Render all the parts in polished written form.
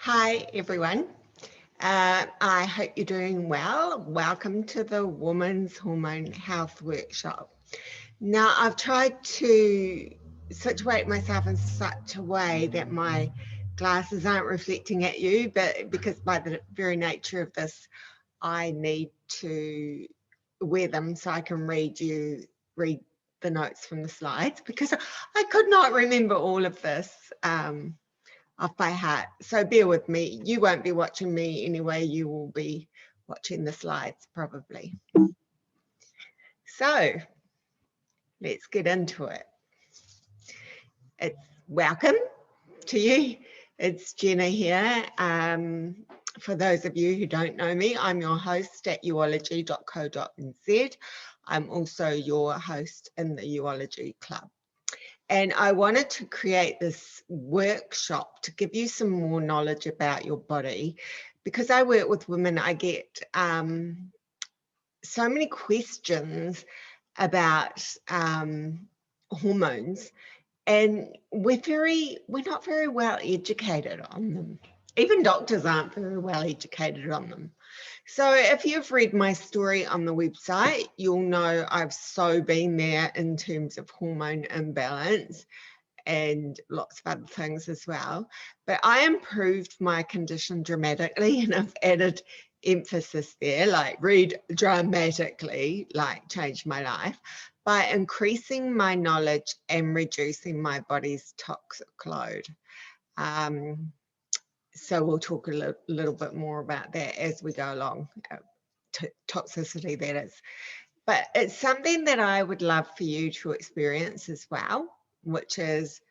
Hi, everyone. I hope you're doing well. Welcome to the Women's Hormone Health Workshop. Now, I've tried to situate myself in such a way that my glasses aren't reflecting at you, but because by the very nature of this, I need to wear them so I can read the notes from the slides, because I could not remember all of this off by heart. So bear with me. You won't be watching me anyway. You will be watching the slides probably. So let's get into it. It's welcome to you. It's Jenna here. For those of you who don't know me, I'm your host at Youology&Co.nz. I'm also your host in the Youology Club. And I wanted to create this workshop to give you some more knowledge about your body. Because I work with women, I get so many questions about hormones, and we're not very well educated on them. Even doctors aren't very well educated on them. So if you've read my story on the website, you'll know I've so been there in terms of hormone imbalance and lots of other things as well. But I improved my condition dramatically, and I've added emphasis there, like read dramatically, like changed my life, by increasing my knowledge and reducing my body's toxic load. So we'll talk a little bit more about that as we go along, toxicity that is. But it's something that I would love for you to experience as well, which is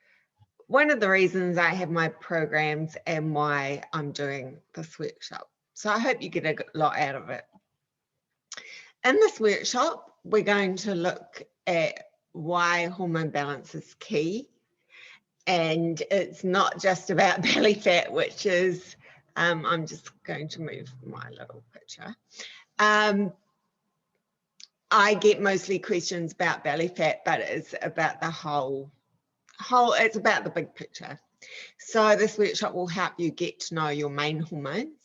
one of the reasons I have my programs and why I'm doing this workshop. So I hope you get a lot out of it. In this workshop, we're going to look at why hormone balance is key. And it's not just about belly fat, which is, I'm just going to move my little picture. I get mostly questions about belly fat, but it's about the it's about the big picture. So this workshop will help you get to know your main hormones,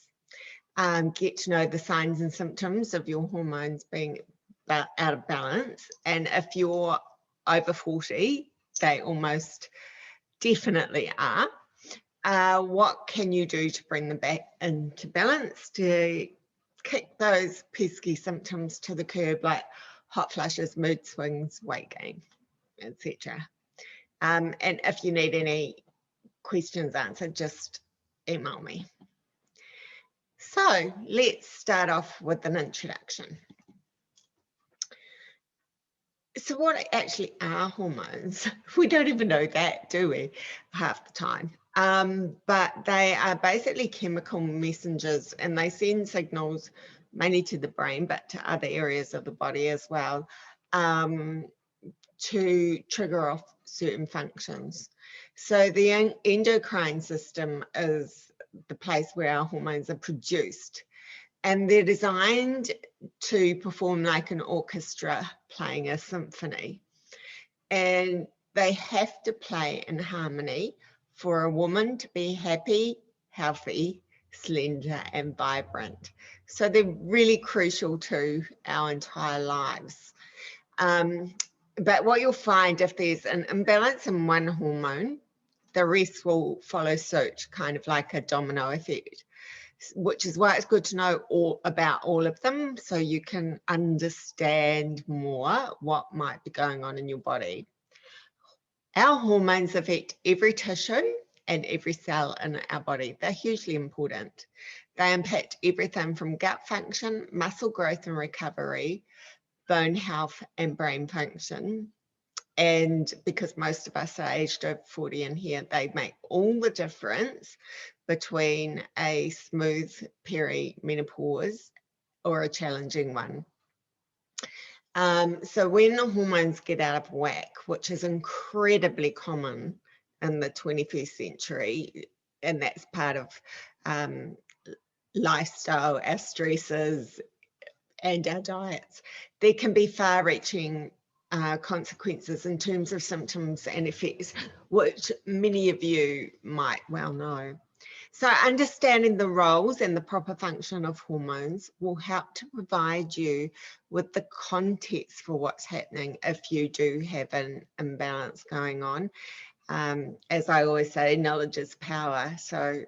get to know the signs and symptoms of your hormones being out of balance. And if you're over 40, they almost definitely are. What can you do to bring them back into balance, to kick those pesky symptoms to the curb, like hot flushes, mood swings, weight gain, etc. And if you need any questions answered, just email me. So let's start off with an introduction. So what actually are hormones? We don't even know that, do we, half the time? But they are basically chemical messengers, and they send signals mainly to the brain, but to other areas of the body as well, to trigger off certain functions. So the endocrine system is the place where our hormones are produced, and they're designed to perform like an orchestra playing a symphony, and they have to play in harmony for a woman to be happy, healthy, slender and vibrant. So they're really crucial to our entire lives. But what you'll find, if there's an imbalance in one hormone, the rest will follow suit, kind of like a domino effect, which is why it's good to know all about all of them, so you can understand more what might be going on in your body. Our hormones affect every tissue and every cell in our body. They're hugely important. They impact everything from gut function, muscle growth and recovery, bone health and brain function. And because most of us are aged over 40 in here, they make all the difference between a smooth perimenopause or a challenging one. So when the hormones get out of whack, which is incredibly common in the 21st century, and that's part of lifestyle, our stresses, and our diets, there can be far-reaching consequences in terms of symptoms and effects, which many of you might well know. So understanding the roles and the proper function of hormones will help to provide you with the context for what's happening if you do have an imbalance going on. As I always say, knowledge is power. So,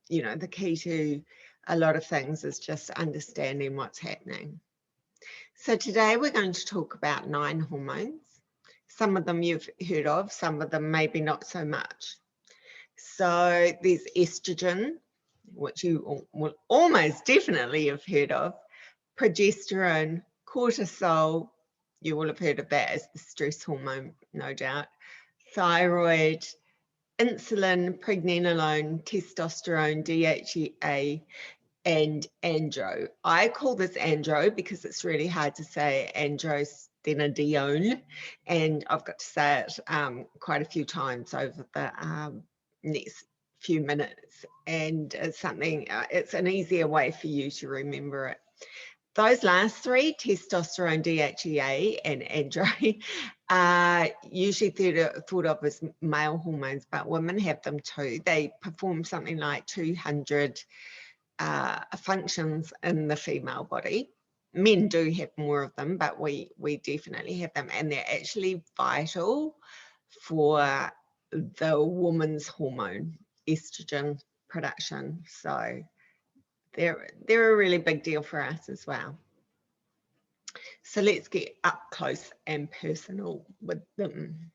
you know, the key to a lot of things is just understanding what's happening. So today we're going to talk about 9 hormones. Some of them you've heard of, some of them maybe not so much. So there's estrogen, which you will almost definitely have heard of, progesterone, cortisol, you will have heard of that as the stress hormone, no doubt, thyroid, insulin, pregnenolone, testosterone, DHEA, and andro. I call this andro because it's really hard to say androstenedione, and I've got to say it quite a few times over the next few minutes, and it's something, it's an easier way for you to remember it. Those last 3, testosterone, DHEA, and andro, are usually thought of as male hormones, but women have them too. They perform something like 200 functions in the female body. Men do have more of them, but we definitely have them, and they're actually vital for the woman's hormone, estrogen production. So they're a really big deal for us as well. So let's get up close and personal with them.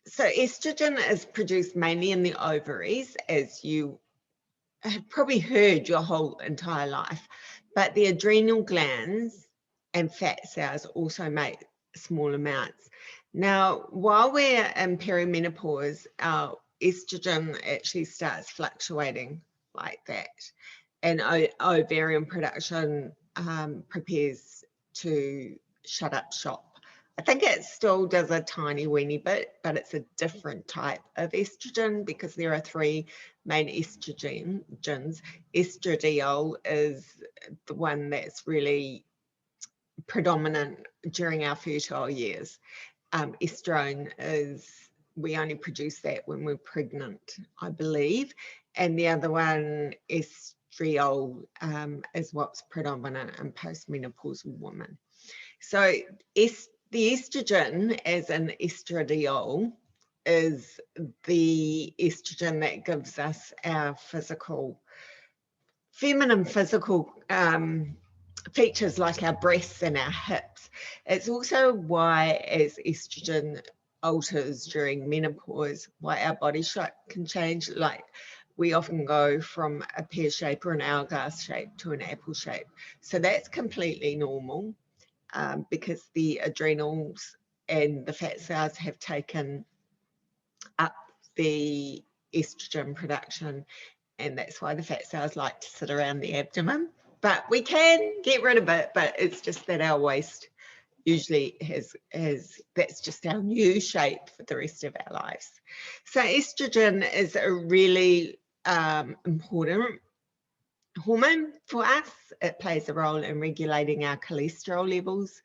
So estrogen is produced mainly in the ovaries, as you have probably heard your whole entire life, but the adrenal glands and fat cells also make small amounts. Now, while we're in perimenopause, our estrogen actually starts fluctuating like that, and ovarian production prepares to shut up shop. I think it still does a tiny weeny bit, but it's a different type of estrogen because there are 3 main estrogens. Estradiol is the one that's really predominant during our fertile years. Estrone is, we only produce that when we're pregnant, I believe. And the other one, estriol, is what's predominant in postmenopausal women. So the estrogen, as an estradiol, is the estrogen that gives us our feminine physical features like our breasts and our hips. It's also why, as estrogen alters during menopause, why our body shape can change. Like, we often go from a pear shape or an hourglass shape to an apple shape. So that's completely normal. Because the adrenals and the fat cells have taken up the estrogen production, and that's why the fat cells like to sit around the abdomen. But we can get rid of it, but it's just that our waist usually has that's just our new shape for the rest of our lives. So estrogen is a really important hormone for us. It plays a role in regulating our cholesterol levels.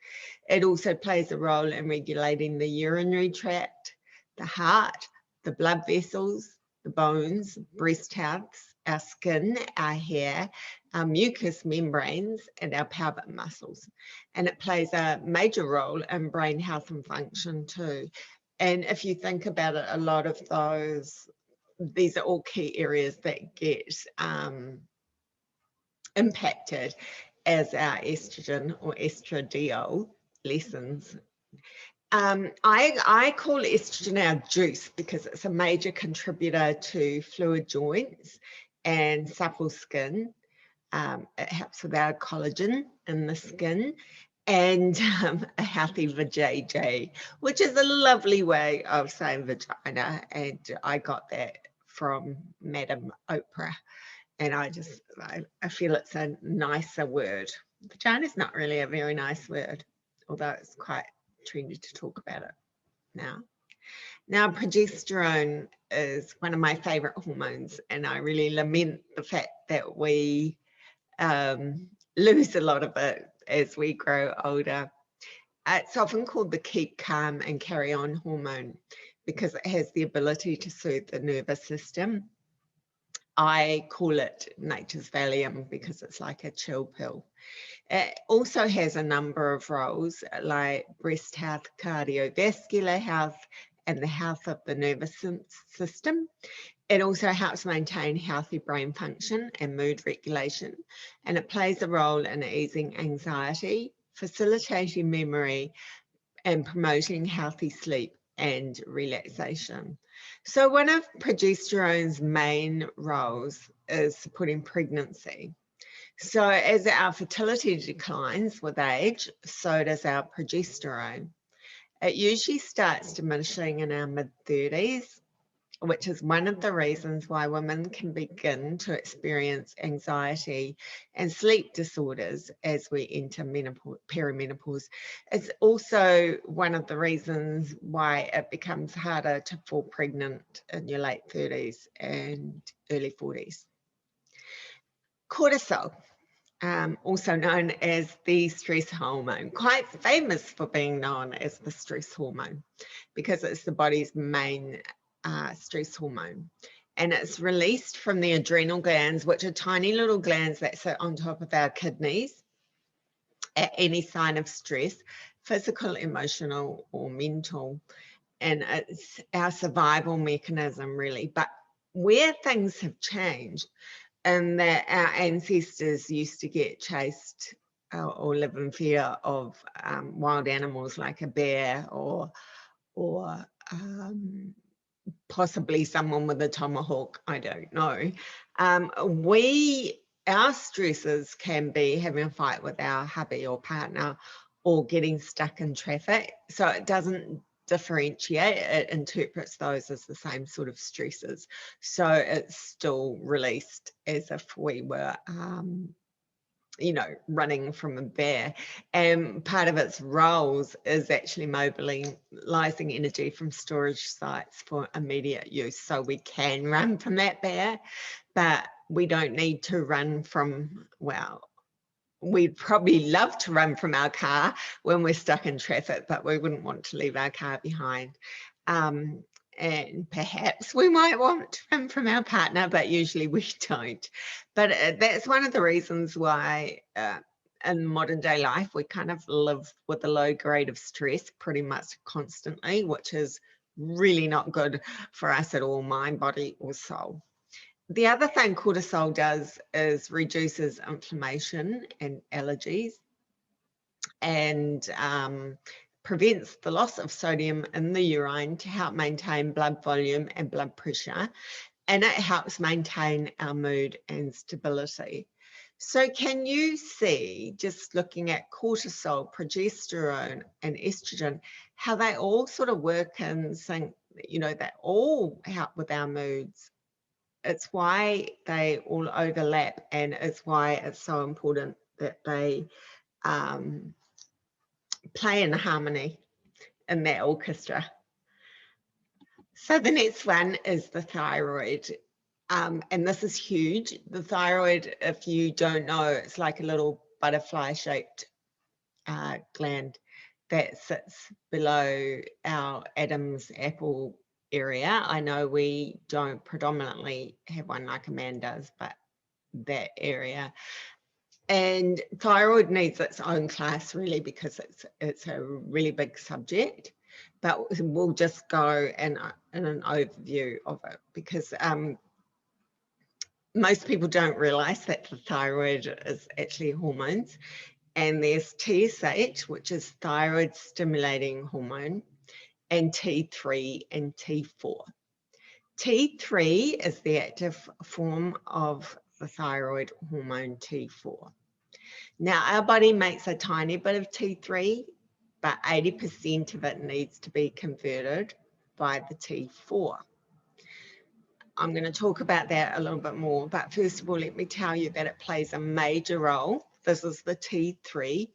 It also plays a role in regulating the urinary tract, the heart, the blood vessels, the bones, breast health, our skin, our hair, our mucous membranes, and our pelvic muscles. And it plays a major role in brain health and function too. And if you think about it, a lot of these are all key areas that get impacted as our estrogen or estradiol lessens. I call estrogen our juice because it's a major contributor to fluid joints and supple skin. It helps with our collagen in the skin and a healthy vajayjay, which is a lovely way of saying vagina. And I got that from Madam Oprah. And I feel it's a nicer word. Vagina is not really a very nice word, although it's quite trendy to talk about it now. Now, progesterone is one of my favorite hormones, and I really lament the fact that we lose a lot of it as we grow older. It's often called the keep calm and carry on hormone because it has the ability to soothe the nervous system. I call it nature's Valium because it's like a chill pill. It also has a number of roles like breast health, cardiovascular health, and the health of the nervous system. It also helps maintain healthy brain function and mood regulation, and it plays a role in easing anxiety, facilitating memory, and promoting healthy sleep and relaxation. So one of progesterone's main roles is supporting pregnancy. So as our fertility declines with age, so does our progesterone. It usually starts diminishing in our mid-30s, which is one of the reasons why women can begin to experience anxiety and sleep disorders as we enter perimenopause. It's also one of the reasons why it becomes harder to fall pregnant in your late 30s and early 40s. Cortisol, also known as the stress hormone, quite famous for being known as the stress hormone because it's the body's main stress hormone. And it's released from the adrenal glands, which are tiny little glands that sit on top of our kidneys at any sign of stress, physical, emotional, or mental. And it's our survival mechanism, really. But where things have changed, and that our ancestors used to get chased or live in fear of wild animals like a bear or possibly someone with a tomahawk, I don't know. Our stresses can be having a fight with our hubby or partner or getting stuck in traffic. So it doesn't differentiate, it interprets those as the same sort of stresses. So it's still released as if we were running from a bear. And part of its roles is actually mobilizing energy from storage sites for immediate use. So we can run from that bear, but we don't need to run from, well, we'd probably love to run from our car when we're stuck in traffic, but we wouldn't want to leave our car behind. And perhaps we might want to run from our partner, but usually we don't. But that's one of the reasons why in modern day life, we kind of live with a low grade of stress pretty much constantly, which is really not good for us at all, mind, body, or soul. The other thing cortisol does is reduces inflammation and allergies, and prevents the loss of sodium in the urine to help maintain blood volume and blood pressure, and it helps maintain our mood and stability. So can you see, just looking at cortisol, progesterone, and estrogen, how they all sort of work in sync, they all help with our moods. It's why they all overlap, and it's why it's so important that they play in harmony in that orchestra. So the next one is the thyroid. And this is huge. The thyroid, if you don't know, it's like a little butterfly-shaped gland that sits below our Adam's apple area. I know we don't predominantly have one like a man does, but that area. And thyroid needs its own class, really, because it's a really big subject. But we'll just go in an overview of it, because most people don't realize that the thyroid is actually hormones. And there's TSH, which is thyroid stimulating hormone, and T3 and T4. T3 is the active form of the thyroid hormone T4. Now, our body makes a tiny bit of T3, but 80% of it needs to be converted by the T4. I'm going to talk about that a little bit more, but first of all, let me tell you that it plays a major role, this is the T3,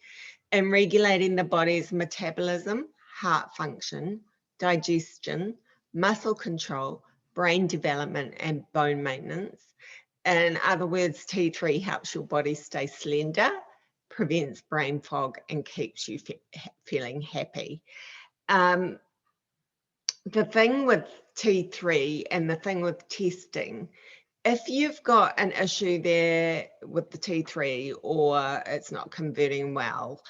in regulating the body's metabolism, heart function, digestion, muscle control, brain development, and bone maintenance. In other words, T3 helps your body stay slender, prevents brain fog, and keeps you feeling happy. The thing with T3 and the thing with testing if you've got an issue there with the T3 or it's not converting well,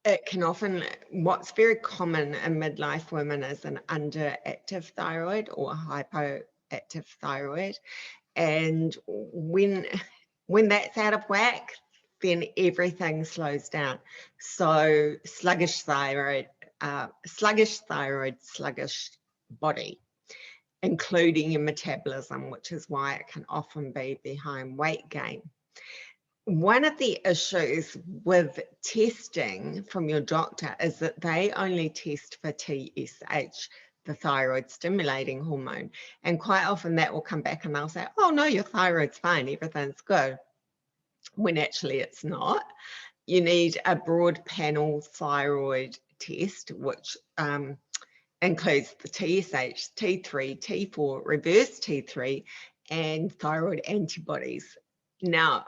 it can often, what's very common in midlife women is an underactive thyroid or hypoactive thyroid. And when that's out of whack, then everything slows down. So sluggish thyroid, sluggish body, including your metabolism, which is why it can often be behind weight gain. One of the issues with testing from your doctor is that they only test for TSH, the thyroid stimulating hormone. And quite often that will come back and they'll say, oh no, your thyroid's fine, everything's good. When actually it's not. You need a broad panel thyroid test, which includes the TSH, T3, T4, reverse T3, and thyroid antibodies. Now,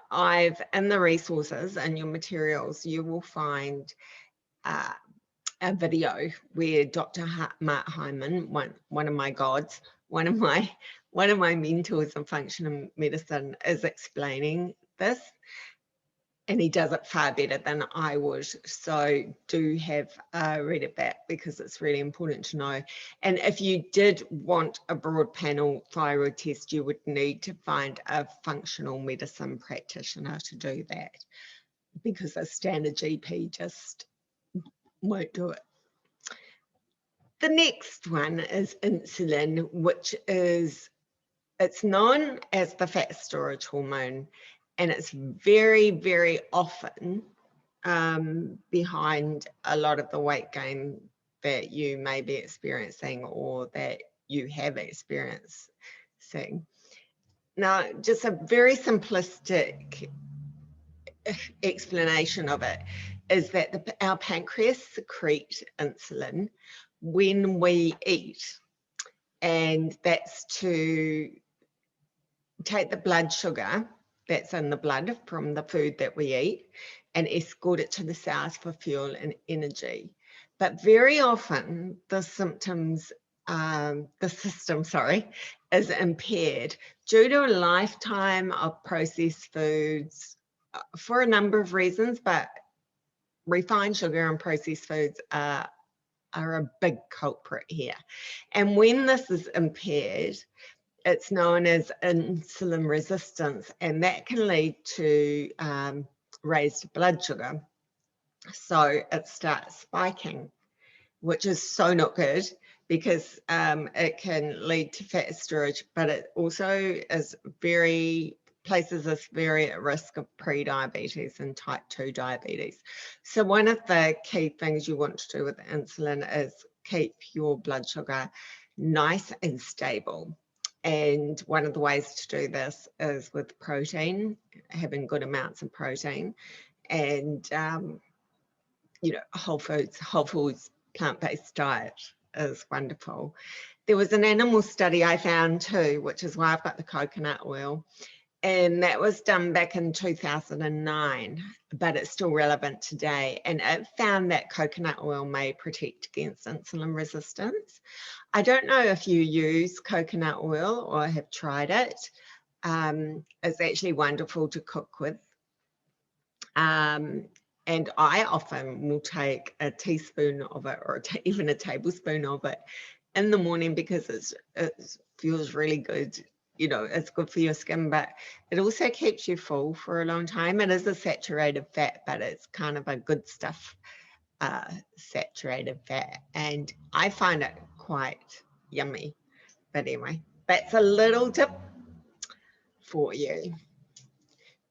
in the resources and your materials, you will find a video where Dr. Mark Hyman, one of my gods, one of my mentors in functional medicine, is explaining this. And he does it far better than I would. So do have read it back because it's really important to know. And if you did want a broad panel thyroid test, you would need to find a functional medicine practitioner to do that because a standard GP just won't do it. The next one is insulin, which is, it's known as the fat storage hormone. And it's very, very often behind a lot of the weight gain that you may be experiencing or that you have experiencing. Now, just a very simplistic explanation of it is that our pancreas secrete insulin when we eat, and that's to take the blood sugar that's in the blood from the food that we eat and escort it to the cells for fuel and energy. But very often the system is impaired due to a lifetime of processed foods for a number of reasons, but refined sugar and processed foods are a big culprit here. And when this is impaired, it's known as insulin resistance, and that can lead to raised blood sugar. So it starts spiking, which is so not good because it can lead to fat storage, but it also places us very at risk of pre-diabetes and type 2 diabetes. So one of the key things you want to do with insulin is keep your blood sugar nice and stable. And one of the ways to do this is with protein, having good amounts of protein, and whole foods, plant-based diet is wonderful. There was an animal study I found too, which is why I've got the coconut oil, and that was done back in 2009, but it's still relevant today. And it found that coconut oil may protect against insulin resistance. I don't know if you use coconut oil or have tried it. It's actually wonderful to cook with. And I often will take a teaspoon of it or even a tablespoon of it in the morning because it feels really good. It's good for your skin, but it also keeps you full for a long time. It is a saturated fat, but it's kind of a good stuff saturated fat, and I find it quite yummy. But anyway, that's a little tip for you.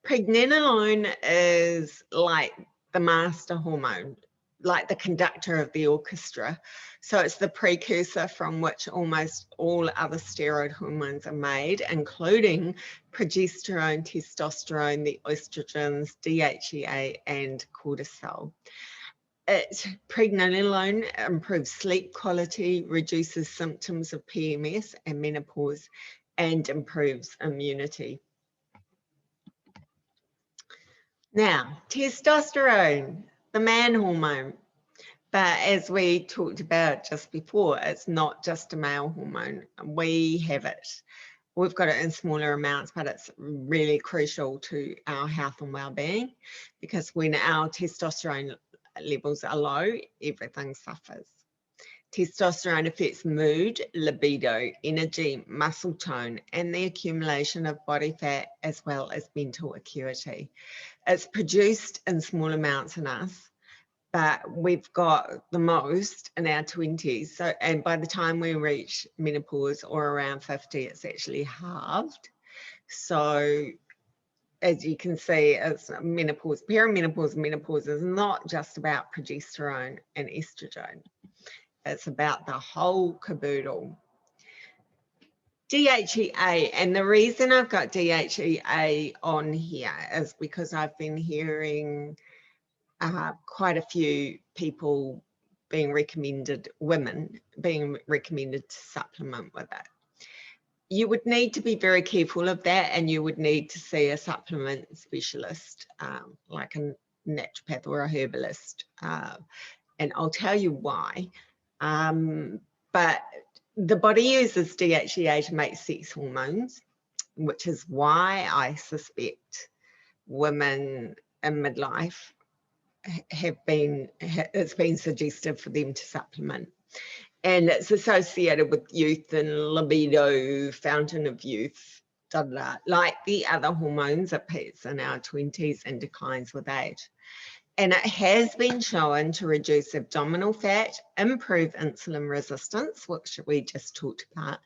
Pregnenolone is like the master hormone, like the conductor of the orchestra. So it's the precursor from which almost all other steroid hormones are made, including progesterone, testosterone, the estrogens, DHEA, and cortisol. Pregnenolone improves sleep quality, reduces symptoms of PMS and menopause, and improves immunity. Now, testosterone, the man hormone. But as we talked about just before, it's not just a male hormone. We have it. We've got it in smaller amounts, but it's really crucial to our health and well-being, because when our testosterone levels are low, everything suffers. Testosterone affects mood, libido, energy, muscle tone, and the accumulation of body fat, as well as mental acuity. It's produced in small amounts in us, but we've got the most in our 20s. So, and by the time we reach menopause or around 50, it's actually halved. So as you can see, it's menopause, perimenopause, menopause is not just about progesterone and estrogen. It's about the whole caboodle. DHEA, and the reason I've got DHEA on here is because I've been hearing quite a few people being recommended, women being recommended to supplement with it. You would need to be very careful of that, and you would need to see a supplement specialist, like a naturopath or a herbalist, and I'll tell you why. But the body uses DHEA to make sex hormones, which is why I suspect women in midlife it's been suggested for them to supplement. And it's associated with youth and libido, fountain of youth, like the other hormones. It peaks in our 20s and declines with age. And it has been shown to reduce abdominal fat, improve insulin resistance, which we just talked about,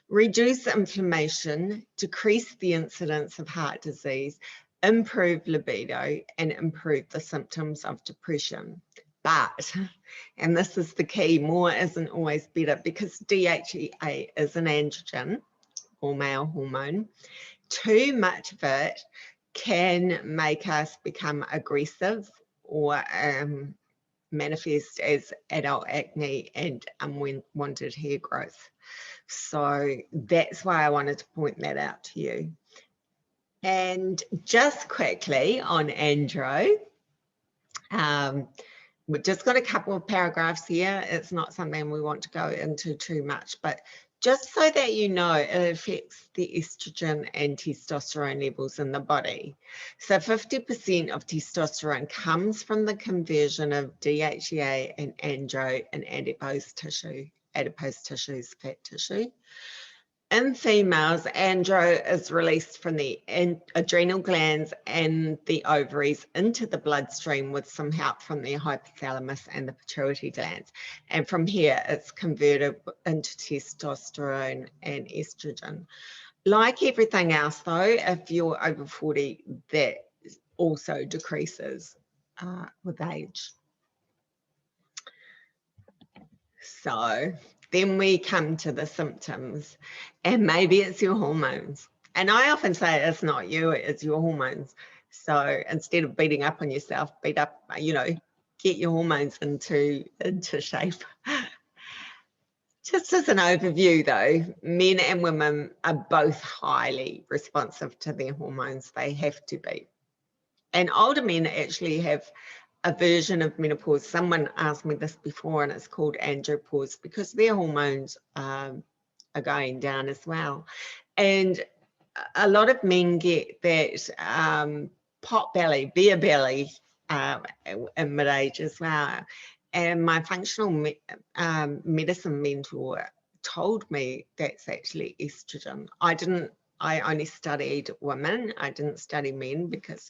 reduce inflammation, decrease the incidence of heart disease, improve libido, and improve the symptoms of depression. But, and this is the key, more isn't always better, because DHEA is an androgen or male hormone. Too much of it can make us become aggressive or manifest as adult acne and unwanted hair growth. So that's why I wanted to point that out to you. And just quickly on andro, we've just got a couple of paragraphs here. It's not something we want to go into too much, but just so that you know, it affects the estrogen and testosterone levels in the body. So 50% of testosterone comes from the conversion of DHEA and andro in adipose tissue. Adipose tissue is fat tissue. In females, andro is released from the adrenal glands and the ovaries into the bloodstream with some help from the hypothalamus and the pituitary glands. And from here, it's converted into testosterone and estrogen. Like everything else, though, if you're over 40, that also decreases with age. So then we come to the symptoms, and maybe it's your hormones. And I often say it's not you, it's your hormones. So instead of beating up on yourself, beat up, get your hormones into shape. Just as an overview though, men and women are both highly responsive to their hormones. They have to be. And older men actually have a version of menopause. Someone asked me this before, and it's called andropause, because their hormones are going down as well. And a lot of men get that pot belly, beer belly in mid-age as well. And my functional medicine mentor told me that's actually estrogen. I only studied women. I didn't study men, because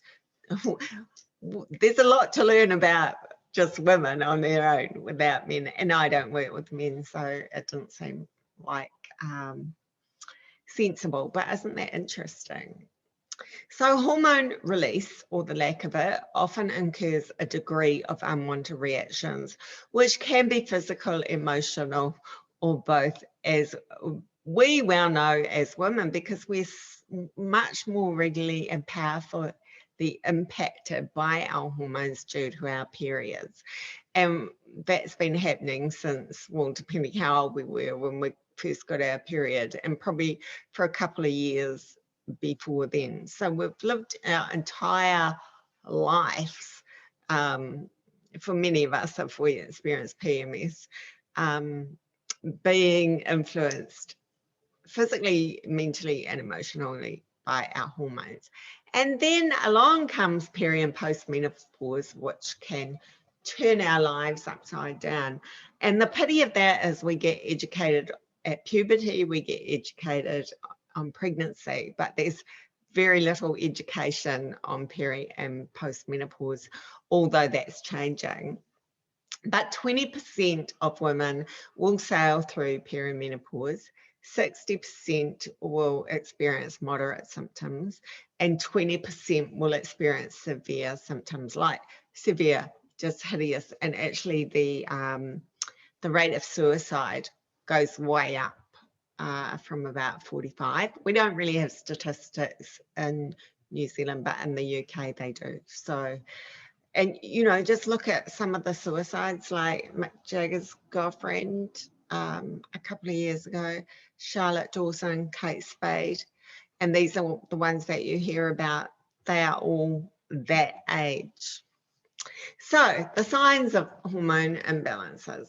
there's a lot to learn about just women on their own without men, and I don't work with men, so it didn't seem like sensible. But isn't that interesting? So hormone release, or the lack of it, often incurs a degree of unwanted reactions, which can be physical, emotional, or both, as we well know as women, because we're much more regularly and powerfully impacted by our hormones due to our periods. And that's been happening since, well, depending how old we were when we first got our period, and probably for a couple of years before then. So we've lived our entire lives for many of us, if we experience PMS, being influenced physically, mentally, and emotionally by our hormones. And then along comes peri and post-menopause, which can turn our lives upside down. And the pity of that is we get educated at puberty, we get educated on pregnancy, but there's very little education on peri and post-menopause, although that's changing. But 20% of women will sail through perimenopause, 60% will experience moderate symptoms, and 20% will experience severe symptoms like severe, just hideous. And actually the rate of suicide goes way up from about 45. We don't really have statistics in New Zealand, but in the UK they do. So, and you know, just look at some of the suicides, like Mick Jagger's girlfriend a couple of years ago, Charlotte Dawson, Kate Spade, and these are the ones that you hear about. They are all that age. So the signs of hormone imbalances: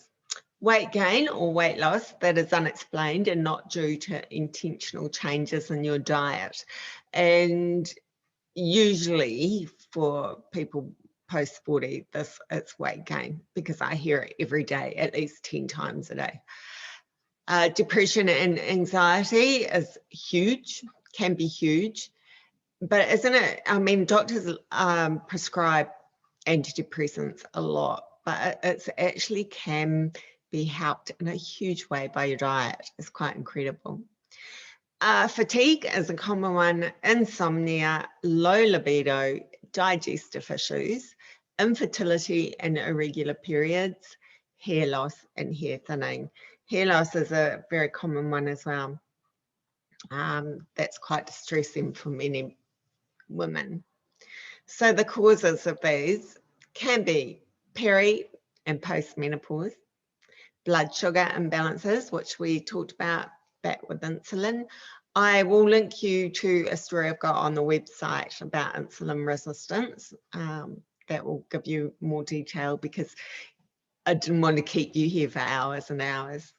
weight gain or weight loss that is unexplained and not due to intentional changes in your diet. And usually for people post 40, it's weight gain, because I hear it every day, at least 10 times a day. Depression and anxiety is huge, can be huge, but isn't it? I mean, doctors prescribe antidepressants a lot, but it's actually can be helped in a huge way by your diet. It's quite incredible. Fatigue is a common one, insomnia, low libido, digestive issues, infertility and irregular periods, hair loss and hair thinning. Hair loss is a very common one as well. That's quite distressing for many women. So the causes of these can be peri and post-menopause, blood sugar imbalances, which we talked about back with insulin. I will link you to a story I've got on the website about insulin resistance. That will give you more detail, because I didn't want to keep you here for hours and hours.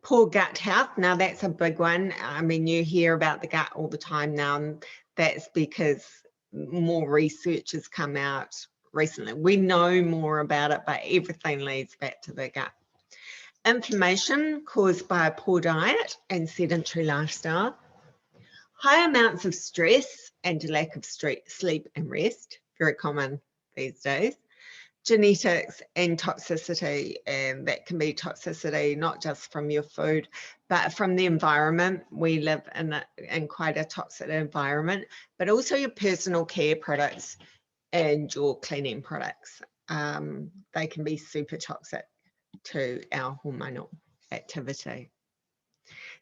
Poor gut health, now that's a big one. I mean, you hear about the gut all the time now, and that's because more research has come out recently. We know more about it, but everything leads back to the gut. Inflammation caused by a poor diet and sedentary lifestyle. High amounts of stress and lack of sleep and rest, very common these days. Genetics and toxicity, and that can be toxicity not just from your food, but from the environment. We live in quite a toxic environment, but also your personal care products and your cleaning products. They can be super toxic to our hormonal activity.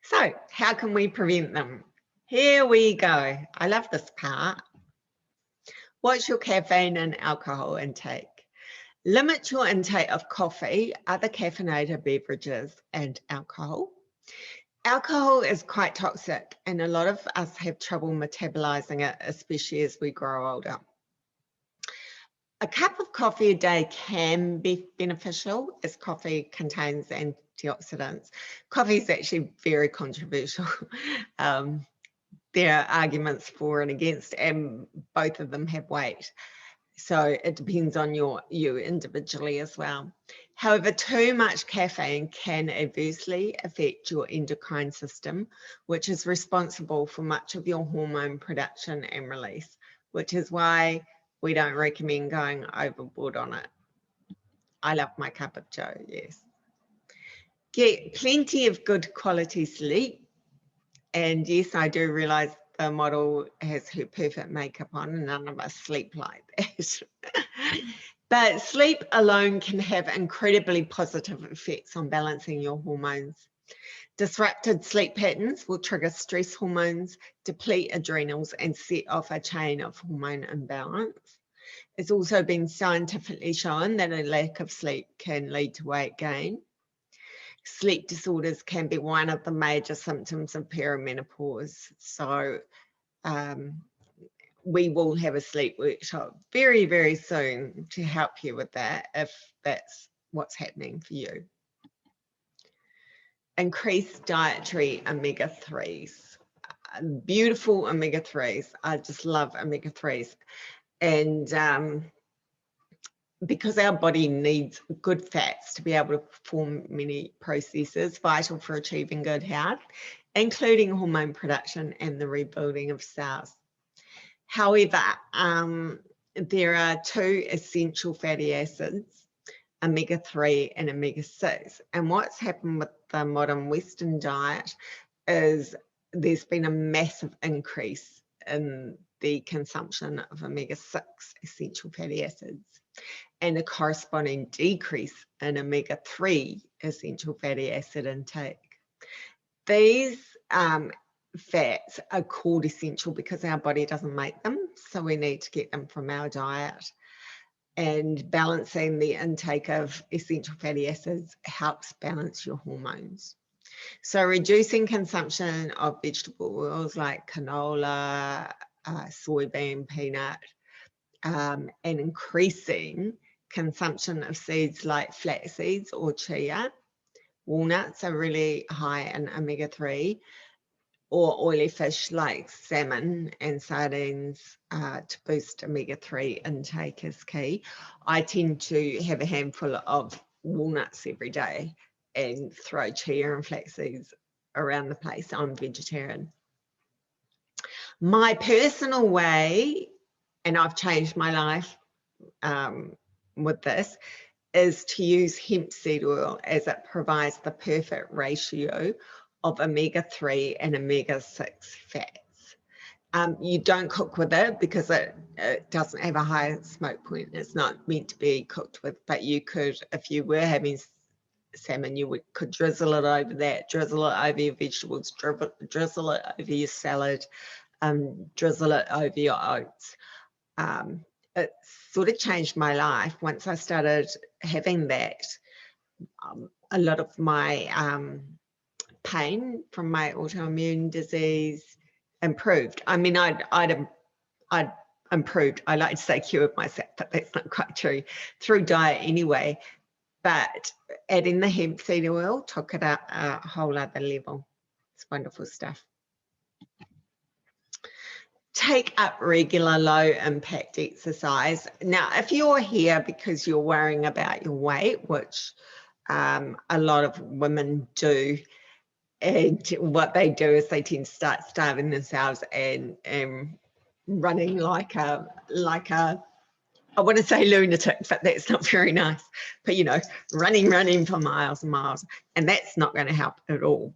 So how can we prevent them? Here we go. I love this part. What's your caffeine and alcohol intake? Limit your intake of coffee, other caffeinated beverages, and alcohol. Alcohol is quite toxic, and a lot of us have trouble metabolizing it, especially as we grow older. A cup of coffee a day can be beneficial, as coffee contains antioxidants. Coffee is actually very controversial. There are arguments for and against, and both of them have weight. So it depends on you individually as well. However, too much caffeine can adversely affect your endocrine system, which is responsible for much of your hormone production and release, which is why we don't recommend going overboard on it. I love my cup of joe, yes. Get plenty of good quality sleep. And yes, I do realize the model has her perfect makeup on, and none of us sleep like that. But sleep alone can have incredibly positive effects on balancing your hormones. Disrupted sleep patterns will trigger stress hormones, deplete adrenals, and set off a chain of hormone imbalance. It's also been scientifically shown that a lack of sleep can lead to weight gain. Sleep disorders can be one of the major symptoms of perimenopause. So we will have a sleep workshop very, very soon to help you with that if that's what's happening for you. Increased dietary omega-3s. Beautiful omega-3s. I just love omega-3s. And because our body needs good fats to be able to perform many processes vital for achieving good health, including hormone production and the rebuilding of cells. However, there are 2 essential fatty acids, omega-3 and omega-6. And what's happened with the modern Western diet is there's been a massive increase in the consumption of omega-6 essential fatty acids and a corresponding decrease in omega-3 essential fatty acid intake. These fats are called essential because our body doesn't make them, so we need to get them from our diet. And balancing the intake of essential fatty acids helps balance your hormones. So reducing consumption of vegetable oils like canola, soybean, peanut, and increasing consumption of seeds like flax seeds or chia. Walnuts are really high in omega-3, or oily fish like salmon and sardines to boost omega-3 intake is key. I tend to have a handful of walnuts every day and throw chia and flax seeds around the place. I'm vegetarian. My personal way, and I've changed my life with this, is to use hemp seed oil, as it provides the perfect ratio of omega-3 and omega-6 fats. You don't cook with it because it doesn't have a high smoke point. It's not meant to be cooked with, but you could, if you were having salmon, you could drizzle it over that, drizzle it over your vegetables, drizzle it over your salad, drizzle it over your oats. It sort of changed my life. Once I started having that, a lot of my pain from my autoimmune disease improved. I mean, I'd improved. I like to say cured myself, but that's not quite true, through diet anyway. But adding the hemp seed oil took it up a whole other level. It's wonderful stuff. Take up regular low impact exercise. Now, if you're here because you're worrying about your weight, which a lot of women do, and what they do is they tend to start starving themselves and running like a I want to say lunatic, but that's not very nice. But you know, running for miles and miles, and that's not going to help at all.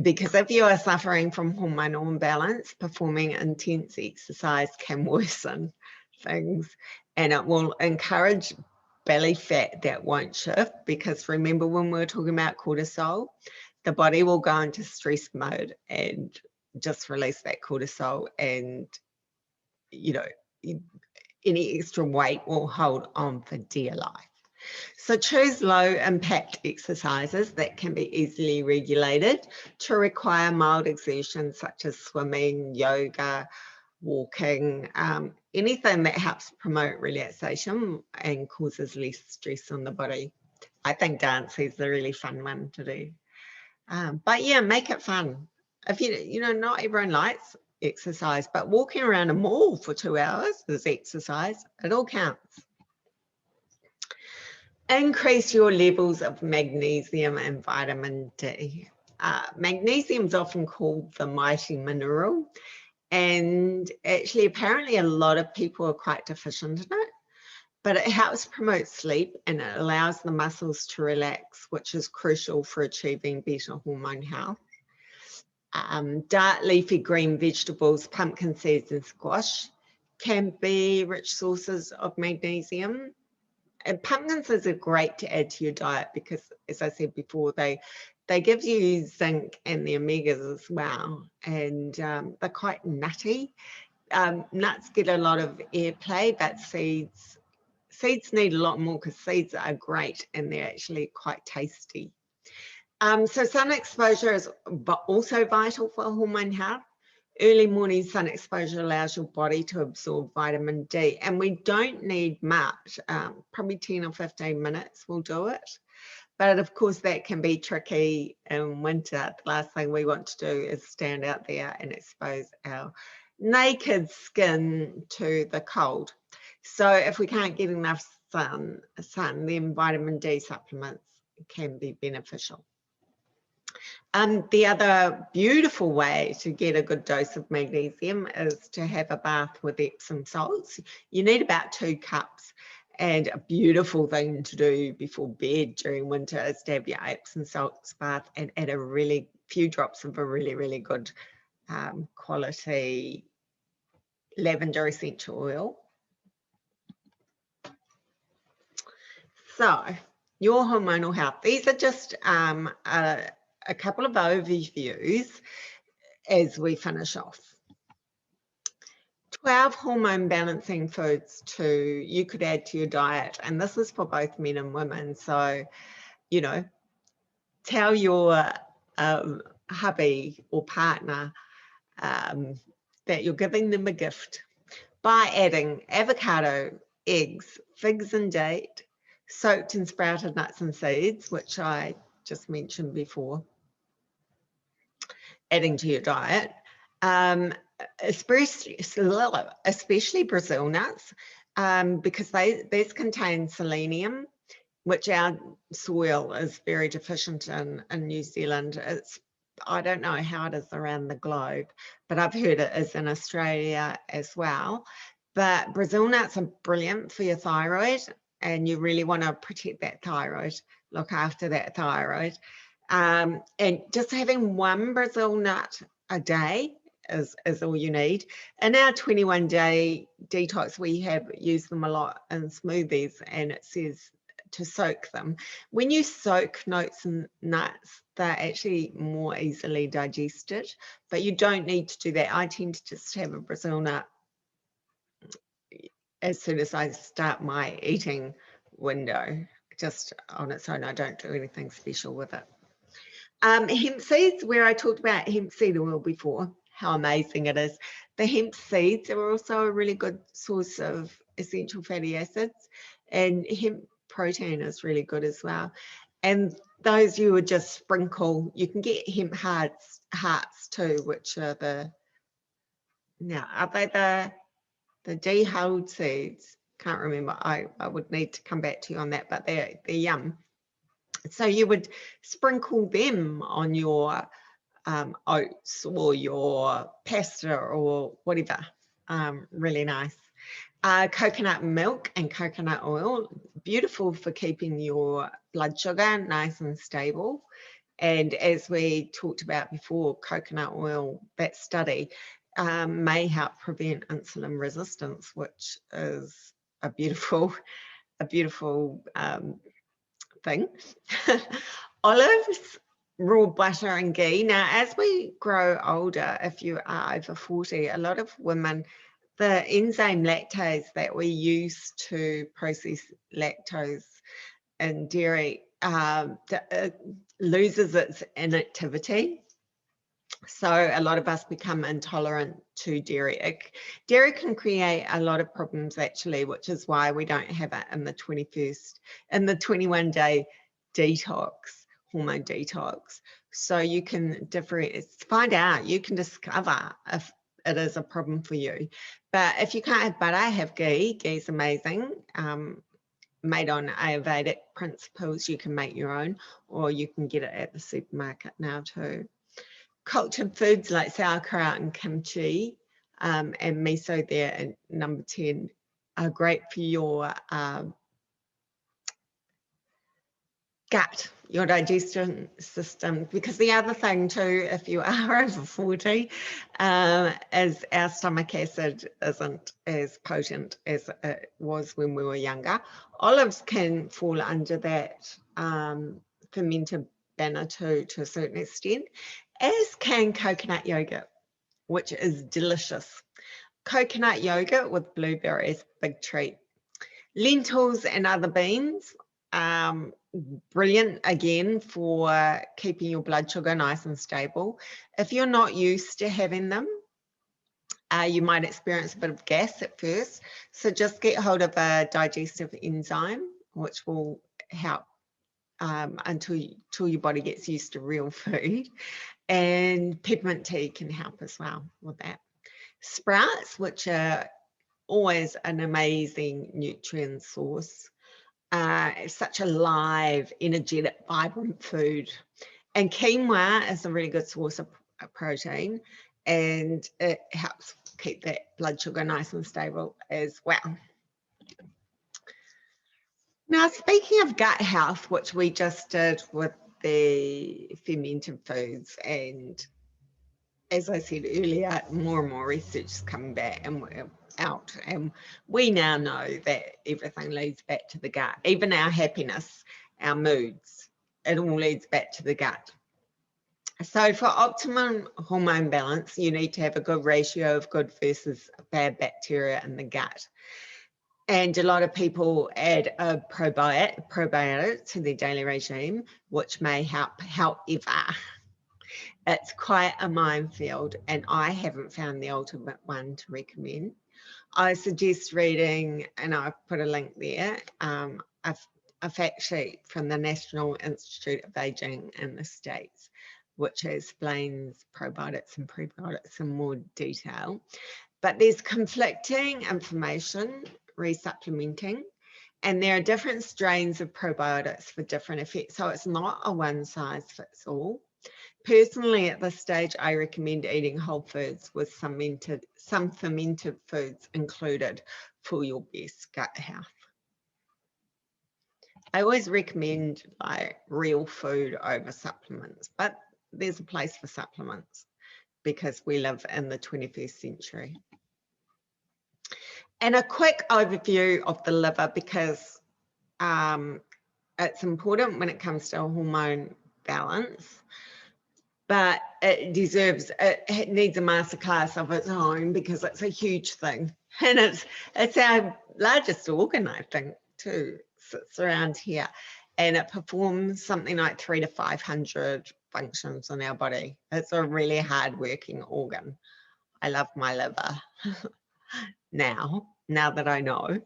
Because if you are suffering from hormonal imbalance, performing intense exercise can worsen things, and it will encourage belly fat that won't shift. Because remember, when we were talking about cortisol, the body will go into stress mode and just release that cortisol, and you know, any extra weight will hold on for dear life. So choose low impact exercises that can be easily regulated to require mild exertion, such as swimming, yoga, walking, anything that helps promote relaxation and causes less stress on the body. I think dance is a really fun one to do. But yeah, make it fun. If you know, not everyone likes exercise, but walking around a mall for 2 hours is exercise. It all counts. Increase your levels of magnesium and vitamin D. Magnesium is often called the mighty mineral, and actually apparently a lot of people are quite deficient in it, but it helps promote sleep and it allows the muscles to relax, which is crucial for achieving better hormone health. Dark leafy green vegetables, pumpkin seeds and squash can be rich sources of magnesium. And pumpkins are great to add to your diet because, as I said before, they give you zinc and the omegas as well, and they're quite nutty. Nuts get a lot of airplay, but seeds need a lot more because seeds are great and they're actually quite tasty. So sun exposure is also vital for hormone health. Early morning sun exposure allows your body to absorb vitamin D, and we don't need much, probably 10 or 15 minutes will do it. But of course, that can be tricky in winter. The last thing we want to do is stand out there and expose our naked skin to the cold. So if we can't get enough sun, then vitamin D supplements can be beneficial. The other beautiful way to get a good dose of magnesium is to have a bath with Epsom salts. You need about 2 cups. And a beautiful thing to do before bed during winter is to have your Epsom salts bath and add a really few drops of a really, really good quality lavender essential oil. So, your hormonal health. These are just a couple of overviews as we finish off. 12 hormone balancing foods you could add to your diet, and this is for both men and women. So, you know, tell your hubby or partner that you're giving them a gift by adding avocado, eggs, figs and date, soaked and sprouted nuts and seeds, which I just mentioned before, adding to your diet, especially Brazil nuts, because these contain selenium, which our soil is very deficient in New Zealand. I don't know how it is around the globe, but I've heard it is in Australia as well. But Brazil nuts are brilliant for your thyroid, and you really want to protect that thyroid, look after that thyroid. And just having 1 Brazil nut a day is all you need. In our 21-day detox, we have used them a lot in smoothies, and it says to soak them. When you soak oats and nuts, they're actually more easily digested, but you don't need to do that. I tend to just have a Brazil nut as soon as I start my eating window, just on its own. I don't do anything special with it. Hemp seeds, where I talked about hemp seed oil before, how amazing it is. The hemp seeds are also a really good source of essential fatty acids, and hemp protein is really good as well. And those you would just sprinkle. You can get hemp hearts too, which are are they the dehulled seeds? Can't remember. I would need to come back to you on that, but they're yum. So you would sprinkle them on your oats or your pasta or whatever. Really nice. Coconut milk and coconut oil, beautiful for keeping your blood sugar nice and stable. And as we talked about before, coconut oil, that study may help prevent insulin resistance, which is a beautiful thing. Olives, raw butter and ghee. Now, as we grow older, if you are over 40, a lot of women, the enzyme lactase that we use to process lactose in dairy loses its inactivity. So a lot of us become intolerant to dairy. Dairy can create a lot of problems actually, which is why we don't have it in the 21-day detox, hormone detox. So you can find out, you can discover if it is a problem for you. But if you can't have butter, have ghee. Ghee is amazing. Made on Ayurvedic principles. You can make your own, or you can get it at the supermarket now too. Cultured foods like sauerkraut and kimchi and miso there at number 10 are great for your gut, your digestion system, because the other thing too, if you are over 40, is our stomach acid isn't as potent as it was when we were younger. Olives can fall under that fermented banner to a certain extent, as can coconut yogurt, which is delicious. Coconut yogurt with blueberries, big treat. Lentils and other beans, brilliant again for keeping your blood sugar nice and stable. If you're not used to having them, You might experience a bit of gas at first. So just get hold of a digestive enzyme, which will help until your body gets used to real food. And peppermint tea can help as well with that. Sprouts, which are always an amazing nutrient source. It's such a live, energetic, vibrant food. And quinoa is a really good source of protein, and it helps keep that blood sugar nice and stable as well. Now, speaking of gut health, which we just did with the fermented foods, and as I said earlier, more and more research is coming back and out, and we now know that everything leads back to the gut. Even our happiness, our moods, it all leads back to the gut. So for optimum hormone balance, you need to have a good ratio of good versus bad bacteria in the gut. And a lot of people add a probiotic to their daily regime, which may help. However, it's quite a minefield, and I haven't found the ultimate one to recommend. I suggest reading, and I've put a link there, a fact sheet from the National Institute of Aging in the States, which explains probiotics and prebiotics in more detail. But there's conflicting information resupplementing, and there are different strains of probiotics for different effects. So it's not a one size fits all. Personally, at this stage, I recommend eating whole foods with some fermented foods included for your best gut health. I always recommend like real food over supplements, but there's a place for supplements because we live in the 21st century. And a quick overview of the liver, because it's important when it comes to hormone balance, but it needs a masterclass of its own because it's a huge thing. And it's our largest organ, I think, too. Sits around here, and it performs something like 300 to 500 functions in our body. It's a really hard working organ. I love my liver now that I know.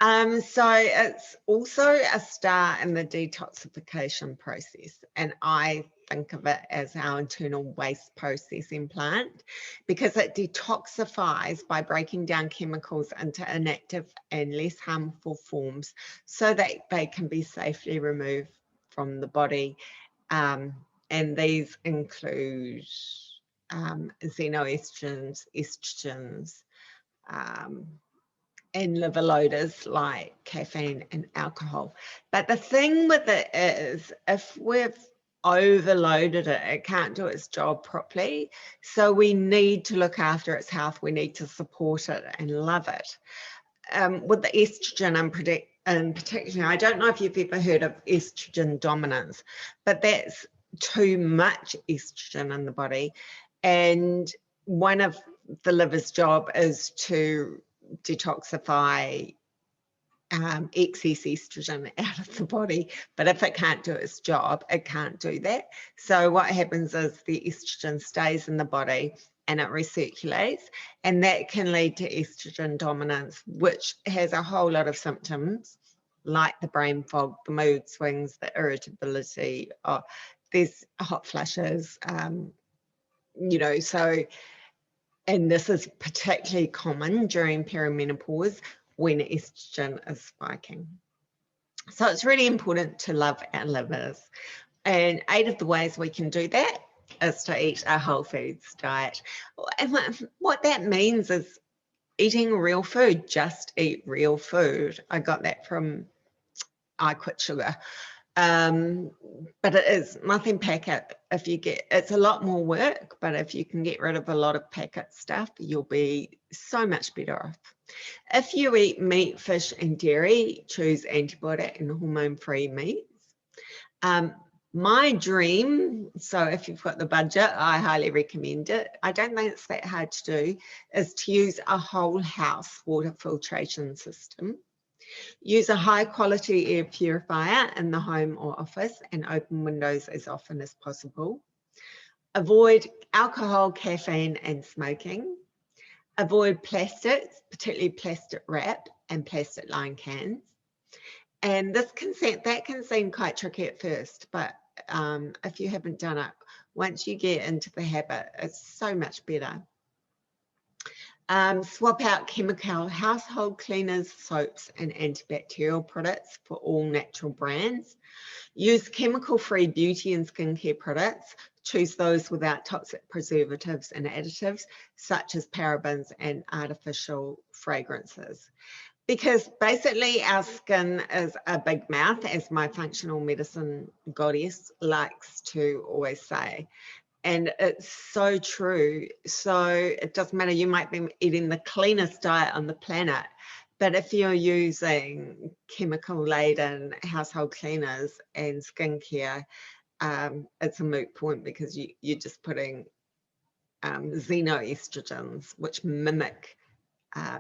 So it's also a star in the detoxification process, and I think of it as our internal waste processing plant because it detoxifies by breaking down chemicals into inactive and less harmful forms so that they can be safely removed from the body. And these include xenoestrogens, estrogens, and liver loaders like caffeine and alcohol. But the thing with it is, if we've overloaded it, it can't do its job properly. So we need to look after its health. We need to support it and love it. With the estrogen in particular, I don't know if you've ever heard of estrogen dominance, but that's too much estrogen in the body. And one of the liver's job is to detoxify excess estrogen out of the body, but if it can't do its job, it can't do that. So what happens is the estrogen stays in the body and it recirculates, and that can lead to estrogen dominance, which has a whole lot of symptoms like the brain fog, the mood swings, the irritability, there's hot flushes, so, and this is particularly common during perimenopause when estrogen is spiking. So it's really important to love our livers. And 8 of the ways we can do that is to eat a whole foods diet. And what that means is eating real food, just eat real food. I got that from I Quit Sugar. But it is nothing packet. It's a lot more work, but if you can get rid of a lot of packet stuff, you'll be so much better off. If you eat meat, fish, and dairy, choose antibiotic and hormone-free meats. My dream, so if you've got the budget, I highly recommend it. I don't think it's that hard to do, is to use a whole house water filtration system. Use a high quality air purifier in the home or office and open windows as often as possible. Avoid alcohol, caffeine, and smoking. Avoid plastics, particularly plastic wrap and plastic lined cans. And that can seem quite tricky at first, but if you haven't done it, once you get into the habit, it's so much better. Swap out chemical household cleaners, soaps, and antibacterial products for all natural brands. Use chemical-free beauty and skincare products. Choose those without toxic preservatives and additives, such as parabens and artificial fragrances. Because basically our skin is a big mouth, as my functional medicine goddess likes to always say. And it's so true. So it doesn't matter, you might be eating the cleanest diet on the planet, but if you're using chemical-laden household cleaners and skincare, it's a moot point, because you're just putting xenoestrogens, which mimic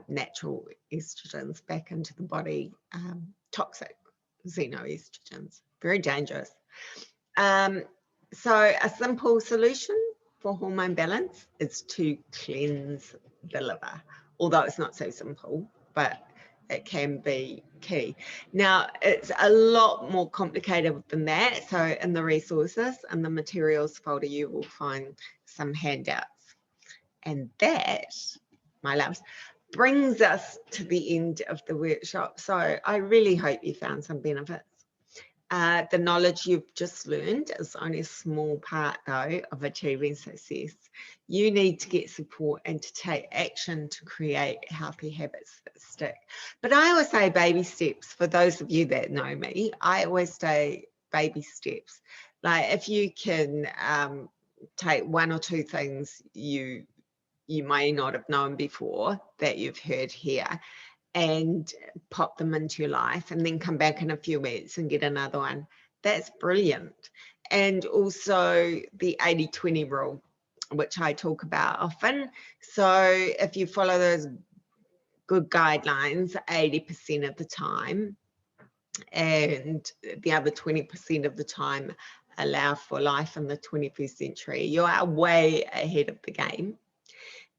natural estrogens, back into the body, toxic xenoestrogens, very dangerous. So a simple solution for hormone balance is to cleanse the liver, although it's not so simple, but it can be key. Now, it's a lot more complicated than that. So in the resources and the materials folder, you will find some handouts. And that, my loves, brings us to the end of the workshop. So I really hope you found some benefits. The knowledge you've just learned is only a small part, though, of achieving success. You need to get support and to take action to create healthy habits that stick. But I always say baby steps. For those of you that know me, I always say baby steps. Like, if you can take one or two things you may not have known before that you've heard here, and pop them into your life, and then come back in a few weeks and get another one. That's brilliant. And also the 80-20 rule, which I talk about often. So if you follow those good guidelines 80% of the time, and the other 20% of the time allow for life in the 21st century, you are way ahead of the game.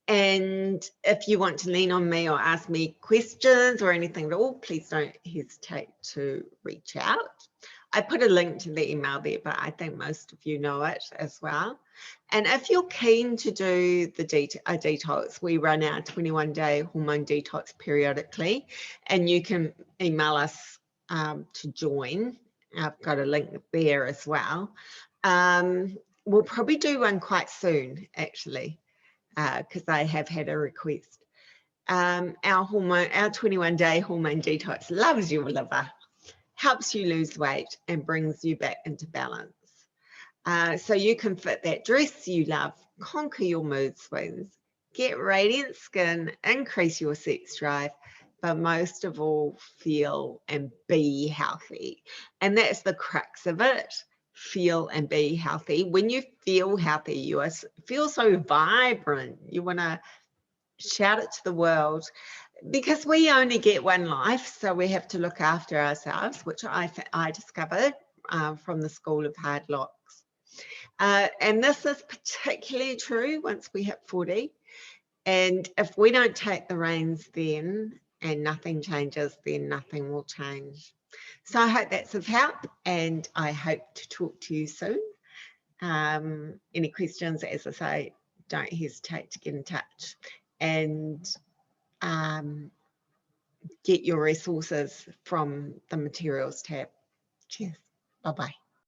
And if you want to lean on me or ask me questions or anything at all, please don't hesitate to reach out. I put a link to the email there, but I think most of you know it as well. And if you're keen to do a detox, we run our 21-day hormone detox periodically, and you can email us to join. I've got a link there as well. We'll probably do one quite soon, actually, because I have had a request. Our 21-day hormone detox loves your liver, helps you lose weight, and brings you back into balance. So you can fit that dress you love, conquer your mood swings, get radiant skin, increase your sex drive, but most of all, feel and be healthy. And that's the crux of it. Feel and be healthy. When you feel healthy, you feel so vibrant. You want to shout it to the world, because we only get one life, so we have to look after ourselves, which I discovered from the School of Hard Knocks. And this is particularly true once we hit 40. And if we don't take the reins then, and nothing changes, then nothing will change. So I hope that's of help, and I hope to talk to you soon. Any questions, as I say, don't hesitate to get in touch, and get your resources from the materials tab. Cheers. Bye-bye.